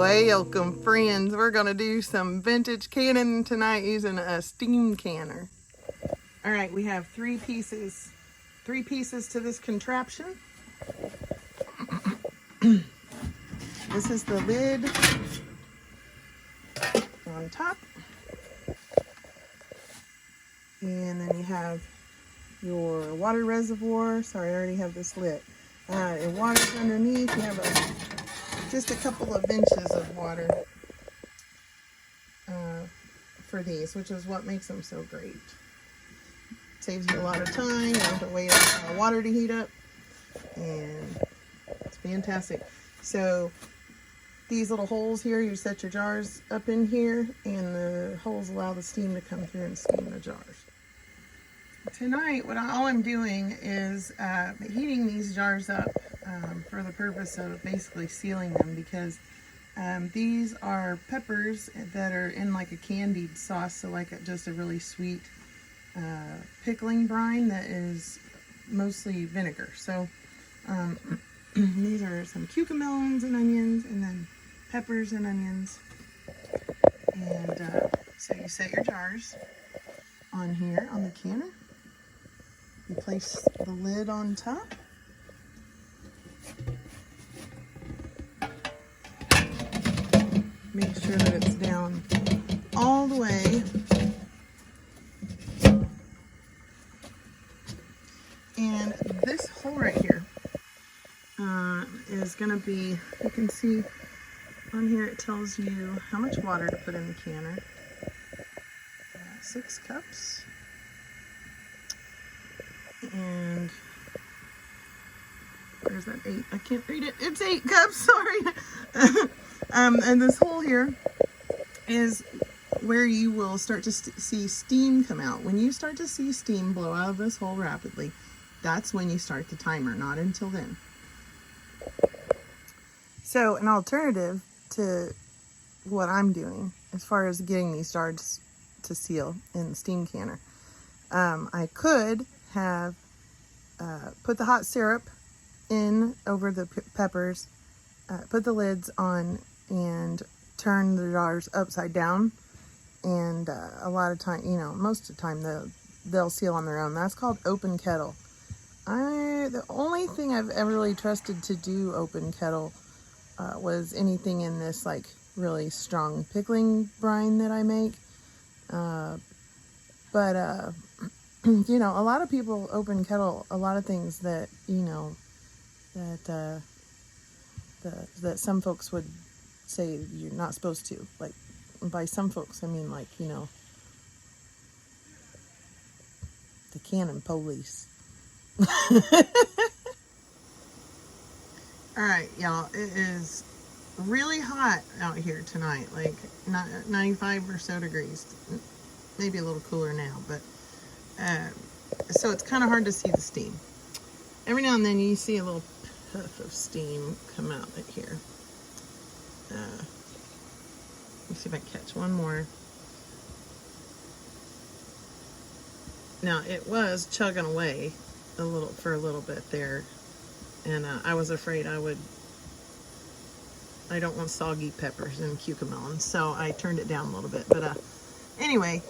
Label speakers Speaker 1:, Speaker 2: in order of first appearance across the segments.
Speaker 1: Welcome, friends. We're gonna do some vintage canning tonight using a steam canner. All right, we have three pieces to this contraption. This is the lid on top, and then you have your water reservoir. Sorry, I already have this lit. And water's underneath. You have just a couple of inches of water for these, which is what makes them so great. Saves you a lot of time. You don't have to wait for water to heat up, and it's fantastic. So these little holes here, you set your jars up in here, and the holes allow the steam to come through and steam the jars. Tonight, all I'm doing is heating these jars up for the purpose of basically sealing them, because these are peppers that are in like a candied sauce, so like just a really sweet pickling brine that is mostly vinegar. So these are some cucamelons and onions, and then peppers and onions. And so you set your jars on here on the canner. You place the lid on top. Make sure that it's down all the way. And this hole right here is going to be, you can see on here it tells you how much water to put in the canner. 6 cups. And where's that 8? I can't read it. It's 8 cups, sorry. And this hole here is where you will start to see steam come out. When you start to see steam blow out of this hole rapidly, that's when you start the timer, not until then. So an alternative to what I'm doing as far as getting these jars to seal in the steam canner, I could have put the hot syrup in over the peppers, put the lids on, and turn the jars upside down. And a lot of time, most of the time they'll seal on their own. That's called open kettle. The only thing I've ever really trusted to do open kettle was anything in this like really strong pickling brine that I make. But a lot of people open kettle a lot of things that, that some folks would say you're not supposed to. Like, by some folks, I mean, like, the cannon police. All right, y'all, it is really hot out here tonight, like 95 or so degrees, maybe a little cooler now, but so it's kind of hard to see the steam. Every now and then you see a little puff of steam come out right here. Let me see if I can catch one more. Now, it was chugging away for a little bit there, and I was afraid I don't want soggy peppers and cucamelons, so I turned it down a little bit. But anyway,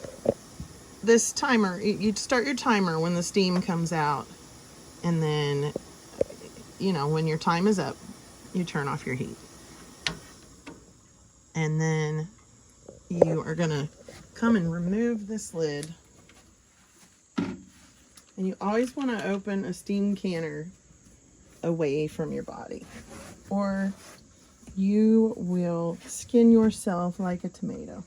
Speaker 1: this timer, you start your timer when the steam comes out, and then, when your time is up, you turn off your heat. And then you are gonna come and remove this lid. And you always want to open a steam canner away from your body, or you will skin yourself like a tomato.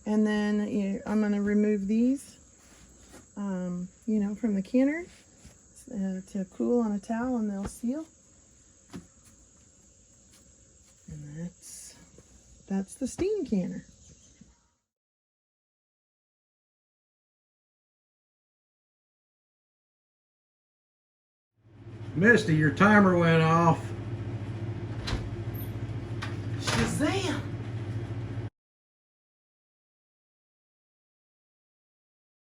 Speaker 1: And then I'm going to remove these, from the canner to cool on a towel, and they'll seal. And that's the steam canner.
Speaker 2: Misty, your timer went off.
Speaker 1: Shazam!